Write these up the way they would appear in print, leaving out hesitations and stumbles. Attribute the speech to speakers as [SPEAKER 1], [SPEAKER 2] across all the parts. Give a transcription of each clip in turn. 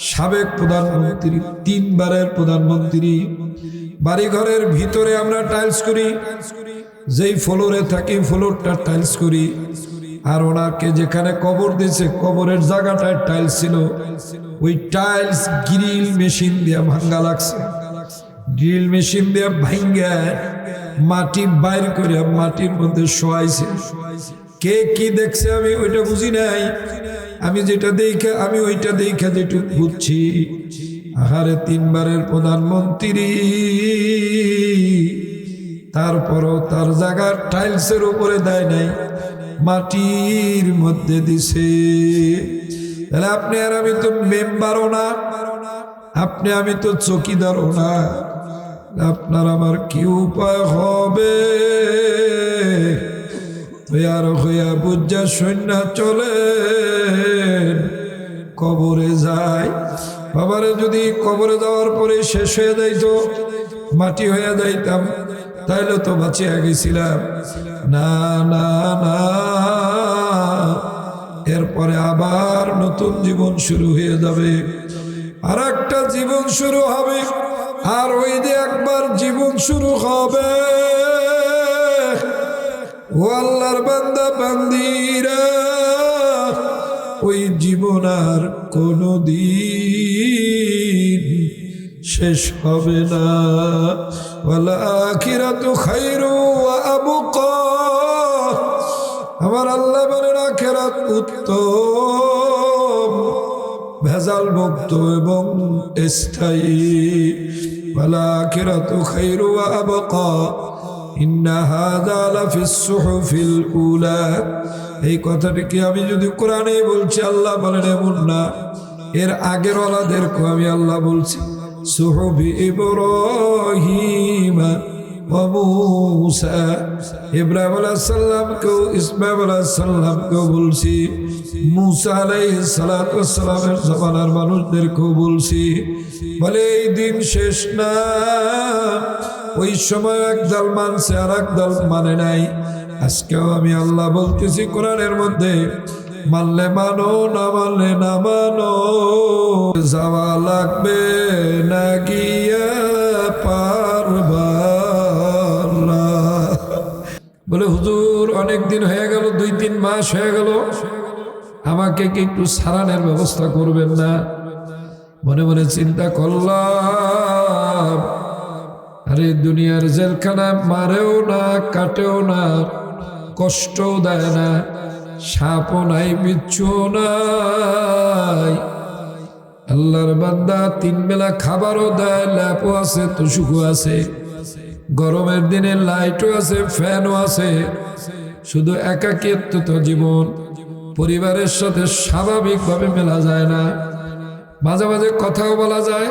[SPEAKER 1] সাবেক প্রধানমন্ত্রী, 3 বারের প্রধানমন্ত্রী। বাড়িঘরের ভিতরে আমরা টাইলস করি, যেই ফ্লোরে থাকি ফ্লোরটা টাইলস করি। আর ওনাকে যেখানে কবর দিয়েছে কবরের জায়গাটায় টাইলস ছিল, ওই টাইলস গ্রিল মেশিন দিয়ে ভাঙ্গা লাগছে। ড্রিল মেশিন দিয়ে ভাঙ্গা মাটি বাইর করে মাটির মধ্যে শোয়াইছে। কে কি দেখছে আমি ওইটা বুঝি নাই, আমি যেটা দেখে আমি ওইটা দেখে যেটুকু বুঝছি, আহারে 3 বারের প্রধানমন্ত্রী, তারপরও তার জায়গার টাইলসের উপরে দেয় নাই, মাটির মধ্যে দিছে। তাহলে আপনি আর আমি তো মেম্বারও না, আপনি আমি তো চৌকিদারও না, আপনার আমার কি উপায় হবে? তৈয়ার হইয়া বুঝা সৈন্য চলে কবরে যায়। বাবারে যদি কবরে যাওয়ার পরে শেষ হয়ে যাইতো, মাটি হয়ে যাইতাম, তাইলে তো বাঁচিয়া গেছিলাম। না না না, এরপরে আবার নতুন জীবন শুরু হয়ে যাবে, আর একটা জীবন শুরু হবে। আর ওই যে একবার জীবন শুরু হবে, ও আল্লাহর বান্দা বান্দিরা, ওই জীবন আর কোনদিন শেষ হবে না। ওয়াল আখিরাতু খায়রু ওয়া আবকা, আমার আল্লাহ বলেন আখিরাত উত্তম, ভেজাল মুক্ত এবং স্থায়ী। ওয়াল আখিরাতু খায়রু ওয়া আবকা ইন্না হাযা লাফিস সুহুফিল উলা। এই কথাটি কি আমি যদি কোরআনে বলছি, আল্লাহ বলেন এমন না, এর আগের ওয়ালাদেরকে আমি আল্লাহ বলছি। সুহুফি ইব্রাহিম ওয়া মূসা, ইব্রাহিম আলাইহিস সালামকেও ইসমাঈল আলাইহিস সালামকেও বলছি, মূসা আলাইহিস সালাতু ওয়াস সালামের জামানার মানুষদেরকেও বলছি। বলে এই দিন শেষ না, ওই সময় একদল মানছে আর একদল মানে নাই। আজকেও আমি আল্লাহ বলতেছি কোরআনের মধ্যে, মানলে মানো, না মানলে না মানো, যাওয়া লাগবে না গিয়া পারবা না। বলে হুজুর অনেক দিন হয়ে গেল, 2-3 মাস হয়ে গেল, আমাকে কি একটু সারানের ব্যবস্থা করবেন না? মনে মনে চিন্তা করলাম, আরে দুনিয়ার জেলখানা মারেও না, কাটেও না, কষ্টও দেয় না, সাপও নাই, বিচ্ছুও নাই, আল্লাহর বান্দা 3 বেলা খাবারও দেয়, ল্যাপও আছে, তুষুকও আছে, গরমের দিনে লাইটও আছে, ফ্যানও আছে। শুধু একাকিত্ব তো জীবন, পরিবারের সাথে স্বাভাবিকভাবে মেলা যায় না, মাঝে মাঝে কথাও বলা যায়।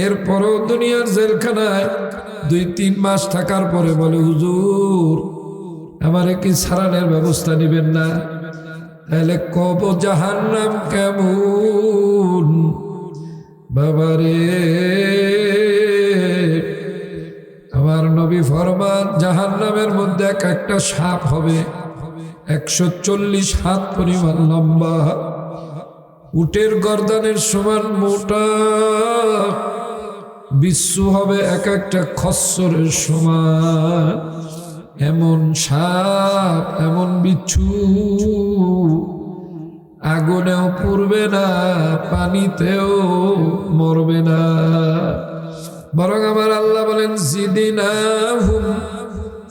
[SPEAKER 1] এরপরও দুনিয়ার জেলখানায় 2-3 মাস থাকার পরে বলে হুজুর আমারে কি সারানের ব্যবস্থা নেবেন না? তাহলে কব জাহান্নাম কেমন বাবারে। আমার নবী ফরমান, জাহান্নামের মধ্যে একটা সাপ হবে 140 হাত পরিমাণ লম্বা, উটের গর্দানের সমান মোটা, বিচ্ছু হবে একটা খচ্চরের সমান। এমন সাপ, এমন বিচ্ছু আগুনেও পুড়বে না, পানিতেও মরবে না, বরং আমার আল্লাহ বলেন জিদিনাহুম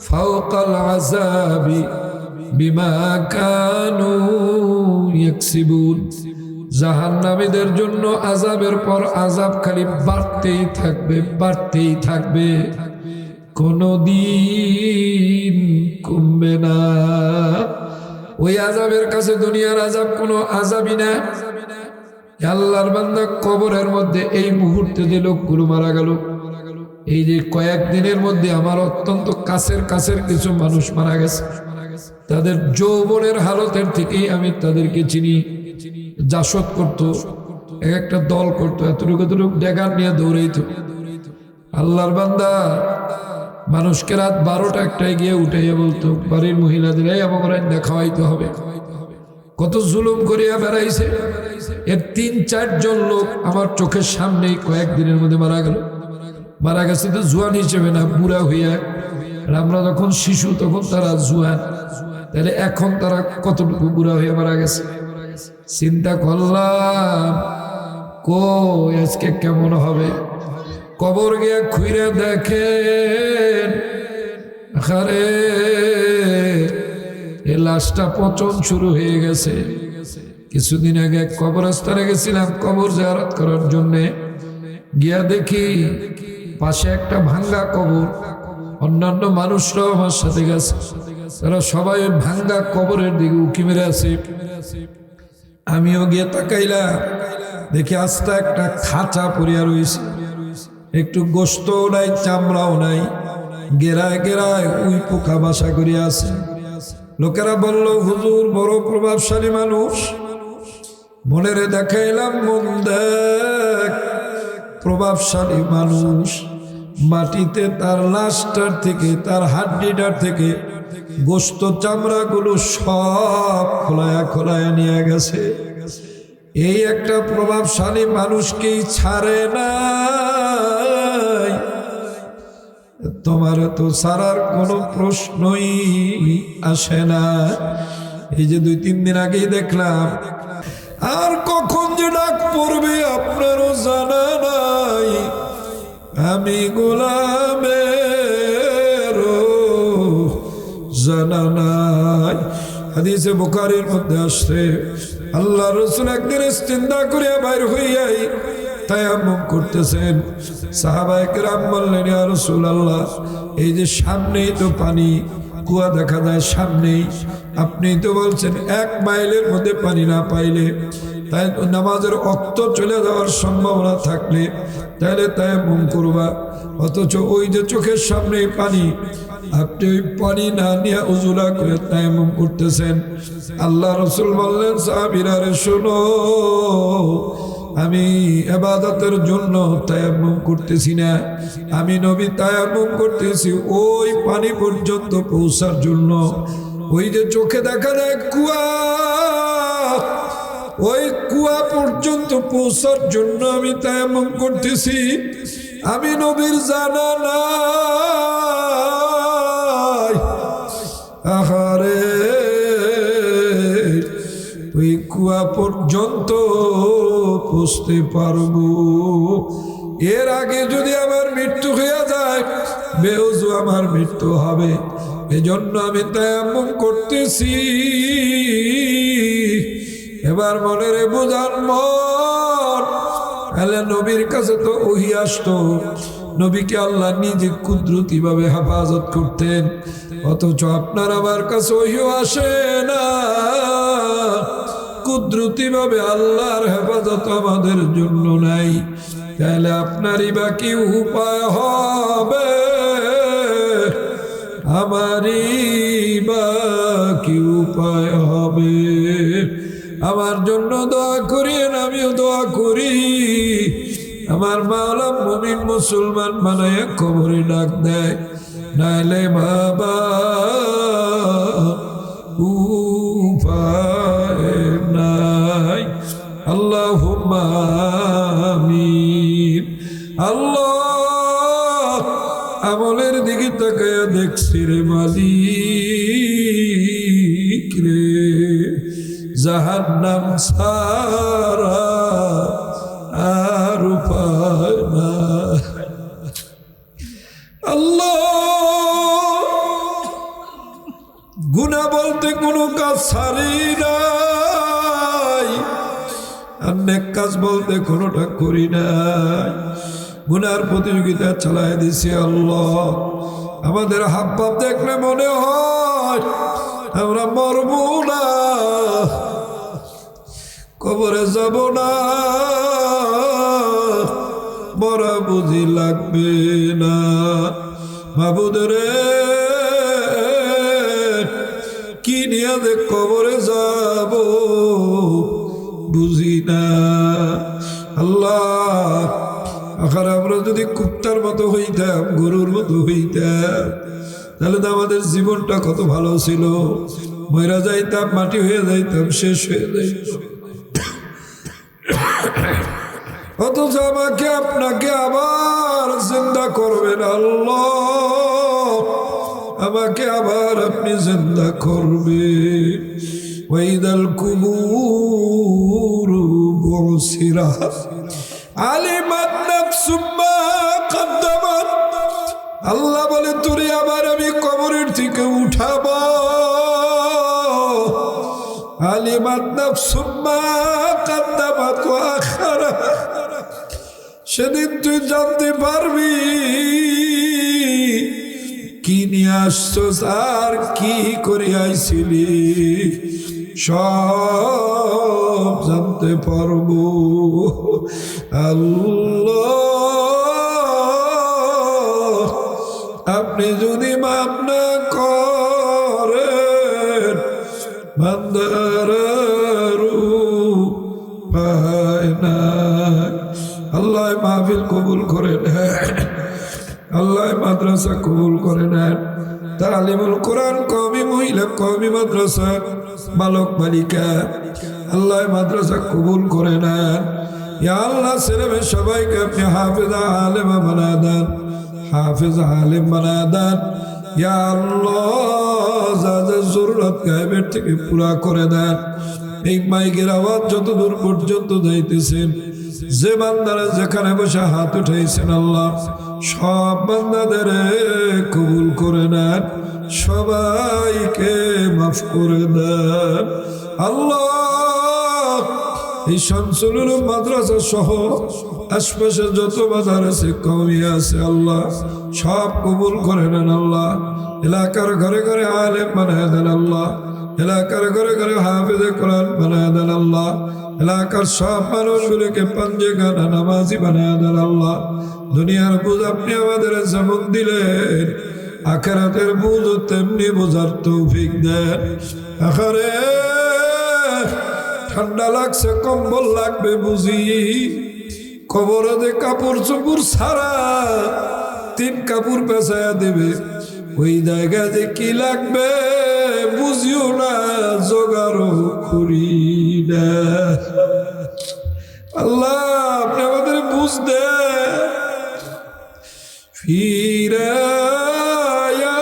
[SPEAKER 1] ফাওকাল আযাবি বিমা কানু ইয়াকসিবুন। জাহান্নামীদের জন্য আযাবের পর আযাব খালি বাড়তেই থাকবে, বাড়তেই থাকবে, কোনদিন কমবে না। ওই আযাবের কাছে দুনিয়ার আযাব কোনো আযাবই না। আল্লাহর বান্দা কবরের মধ্যে এই মুহূর্তে যে লোকগুলো মারা গেল, এই যে কয়েকদিনের মধ্যে আমার অত্যন্ত কাছের কিছু মানুষ মারা গেছে, তাদের যৌবনের হালতের থেকেই আমি তাদেরকে চিনি। জাসদ করতো, একটা দল করতো, এতটুকু ড্যাগার নিয়ে দৌড়াইতো। আল্লাহর বান্দা মানুষকে রাত 12টা 1টায় গিয়ে উঠে বলতো বাড়ির মহিলাদের, এই আমাকে খাওয়াইতে হবে। কত জুলুম করিয়া বেড়াইছে। এর 3-4 জন লোক আমার চোখের সামনেই কয়েকদিনের মধ্যে মারা গেছে। তো জোয়ান হিসেবে না, বুড়া হইয়া। আর আমরা যখন শিশু তখন তারা জোয়ান, তাহলে এখন তারা কতটুকু বুড়া হইয়া মারা গেছে। চিন্তা করলাম আজকে কেমন হবে। কবর গিয়া খুইরে দেখেন, আরে এই লাশটা পচন শুরু হয়ে গেছে। কিছুদিন আগে কবরস্থানে গেছিলাম কবর জিয়ারত করার জন্য, গিয়া দেখি পাশে একটা ভাঙ্গা কবর। অন্যান্য মানুষরাও আমার সাথে গেছে, তারা সবাই ভাঙ্গা কবরের দিকে উকি মেরে আছে। আমিও গিয়ে তাকাইলাম, দেখি আস্তে একটা খাঁচা পড়িয়া রয়েছে, একটু গোশতও নাই, চামড়াও নাই, গেরায় গেরায় উই পোকা বাসা করিয়া আছে। লোকেরা বলল, হুজুর বড় প্রভাবশালী মানুষ। মনেরে দেখাইলাম, মন দেখ, প্রভাবশালী মানুষ। মাটিতে তার লাশটার থেকে, তার হাড্ডিটার থেকে গোশত চামড়াগুলো সব খোলায়া খোলায়া নিয়ে গেছে। এই একটা প্রভাবশালী মানুষকেই ছাড়ে না। তোমার তো ছাড়ার কোনো প্রশ্নই আসে না। এই যে 2-3 দিন আগেই দেখলাম, আর কখন যে ডাক পড়বে আপনারও জানা নাই। আমি গোলামেরও জানা নাই। হাদিসে বুখারীর মধ্যে আসছে, আল্লাহ রাসূল একদিন ইস্তিনজা করিয়া বাইর হইয়াই তায়াম্মুম করতেছেন। সাহাবায়ে কেরাম বললেন, ইয়া রাসূলুল্লাহ, এই যে সামনেই তো পানি, কুয়া দেখা যায় সামনেই, আপনি তো বলছেন 1 মাইলের মধ্যে পানি না পাইলে, তাই নামাজের ওয়াক্ত চলে যাওয়ার সম্ভাবনা থাকলে তাহলে তায়াম্মুম করবা, অথচ ওই যে চোখের সামনেই পানি, আপনি ওই পানি না নিয়ে উজুলা করে তায়াম্মুম করতেছেন। আল্লাহ রাসূল বললেন, সাহাবীরা রে শোনো, আমি ইবাদতের জন্য তায়াম্মুম করতেছি না, আমি নবী তায়াম্মুম করতেছি ওই পানি পর্যন্ত পৌঁছার জন্য। ওই যে চোখে দেখা যায় কুয়া, ওই কুয়া পর্যন্ত পৌঁছার জন্য আমি তায়াম্মুম করতেছি। আমি নবীর জানা নাই। আহারে, ওই কুয়া পর্যন্ত পৌঁছতে পারবো, এর আগে যদি আমার মৃত্যু হয়ে যায়, বেউজু আমার মৃত্যু হবে। এজন্য আমি তায়াম্মুম করতেছি। এবার মনে রে বুঝান মন, আল্লাহ নবীর কাছে তো ওহী আসতো, নবীকে আল্লাহ নিজে কুদরতি ভাবে হেফাজত করতেন, অথচ আপনার আমার কাছে ওহীও আসে না। কুদরতি ভাবে আল্লাহর হেফাজত আমাদের জন্য নাই, তাহলে আপনারই বা কি উপায় হবে? আমারই বা কি উপায় হবে? আমার জন্য দোয়া করেন, আমিও দোয়া করি। আমার মাওলা মুমিন মুসলমান বানায় কবরে ডাক দেয়, নাইলে বাবা উপায় নাই। আল্লাহুম্মা আমিন। আল্লাহ, আমলের দিকে তাকায়া দেখছি রে মালিক রে, জাহান্নাম ছাড়া আর উপায় নাই। আল্লাহ, গুনাহ বলতে কোনো কাজ ছাড়ি নাই, আর নেক কাজ বলতে কোনোটা করি নাই। গুনার প্রতিযোগিতা চালায় দিছি। আল্লাহ, আমাদের হাবভাব দেখলে মনে হয় আমরা মরব না, কবরে যাব না, মরা বুঝি লাগবে না। মাবুদ রে, কি নিয়ে যে কবরে যাব বুঝি না। আল্লাহ, আখার আমরা যদি কুত্তার মতো হইতাম, গরুর মতো হইতাম, তাহলে তো আমাদের জীবনটা কত ভালো ছিল। মইরা যাইতাম, মাটি হয়ে যাইতাম, শেষ হয়ে যাইতাম। অথচ আমাকে আপনাকে আবার জিন্দা করবেন আল্লাহ, আমাকে আবার আপনি জিন্দা করবেন। ওয়াইদাল কুবুর বুসিরাত আলিমাত নাফসুম মা কদ্দামাত। আল্লাহ বলে তোরে আবার আমি কবরের থেকে উঠাবো। আলিমাত নাফসুম মা কদ্দামাত ওয়া আখারাত। সেদিন তুই জানতে পারবি কি নিয়ে আসছস আর কি করে আইছিলি, সব জানতে পারবো। আল্লাহ আপনি যদি মাফ না করেন বান্দার উপায় নাই। আল্লাহ মাহফিল কবুল করে নেন, আল্লাহ মাদ্রাসা কবুল করে নেন। তালিমুল কোরআন কওমি মহিলা কওমি মাদ্রাসা বালক বালিকা আল্লাহ মাদ্রাসা কবুল করে নেন। ইয়া আল্লাহ ছেলেমেয়ে সবাইকে আপনি হাফেজ আলেম বানায় দেন, হাফেজ আলেম বানায় দেন। ইয়া আল্লাহ যাদের জরুরত গায়েবের থেকে পুরা করে দেন। এই মাইকের আওয়াজ যত দূর পর্যন্ত যাইতেছেন, যে বান্দারা যেখানে বসে হাত উঠাইছেন আল্লাহ সব বান্দাদের কবুল করে নেন, সবাইকে মাফ করে দেন। আল্লাহ এই শামসুল মাদ্রাসা সহ আশপাশে যত মাদ্রাসা কওমি আছে আল্লাহ সব কবুল করে নেন। আল্লাহ এলাকার ঘরে ঘরে আলেম বানায় দেন আল্লাহ, এলাকার ঘরে ঘরে হাফেজে কোরআন বানায় দেন আল্লাহ, এলাকার সব মানুষগুলোকে পাঞ্জে গানা নামাজি বানায় দেন আল্লাহ। দুনিয়ার বুঝ আপনি আমাদের যেমন দিলেন, আখিরাতের বুঝ তেমনি বোঝার তৌফিক দেন। আখারে ঠান্ডা লাগছে, কম্বল লাগবে বুঝি, কবরে যে কাপড় চোপড় ছাড়া 3 কাপড় পেঁচায়া দেবে, ওই জায়গায় যে কি লাগবে বুঝিও না, জোগাড়ও করি না। আল্লাহ আপনি আমাদের বুঝতে ফিরায়া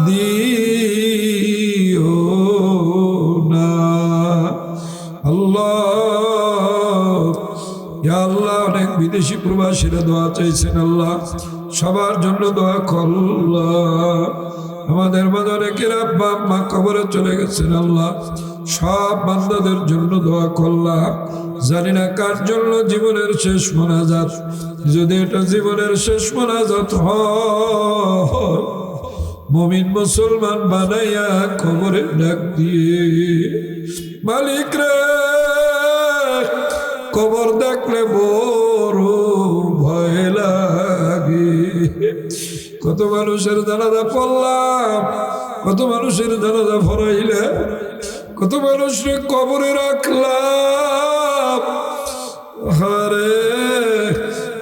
[SPEAKER 1] দিও না আল্লাহ। ইয়া আল্লাহ অনেক বিদেশি প্রবাসীরা দোয়া চাইছেন আল্লাহ, সবার জন্য দোয়া করল্লাহ। আমাদের মাঝে অনেকের আব্বা আম্মা কবরে চলে গেছেন আল্লাহ, সব বান্দাদের জন্য দোয়া করলাম। জানি না কার জন্য জীবনের শেষ মোনাজাত, যদি এটা জীবনের শেষ মোনাজাত হয় মুমিন মুসলমান বানাইয়া কবরে ডাক দিয়ে, মালিক রে কবর দেখলে বড় ভয় লাগে। কত মানুষের জানাজা পড়লাম, কত মানুষের জানাজা ফরাইলে, কত মানুষের কবরে রাখলাম। আরে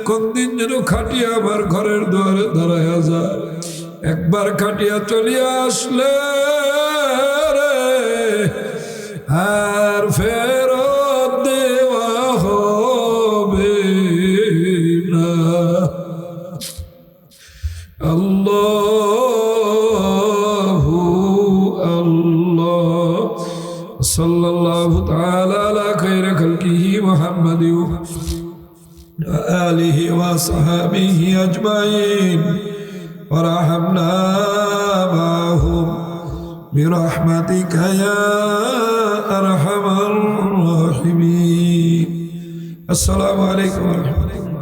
[SPEAKER 1] কোন দিন যেন খাটিয়া আমার ঘরের দুয়ারে দাঁড়ায়া যায়, একবার খাটিয়া চলিয়া আসলে রে আর ফেরত দেওয়া হবে না। আল্লাহু আল্লাহ সাল্লাল্লাহু তাআলা আলা খায়রি খালকিহি মুহাম্মাদিন ওয়া আলিহি ওয়া সাহবিহি আজমাইন ওয়া রাহমনা মাহুম বিরহমাতিকা ইয়া আরহামার রাহিমিন। আসসালামু আলাইকুম ওয়া রাহমাতুল্লাহ।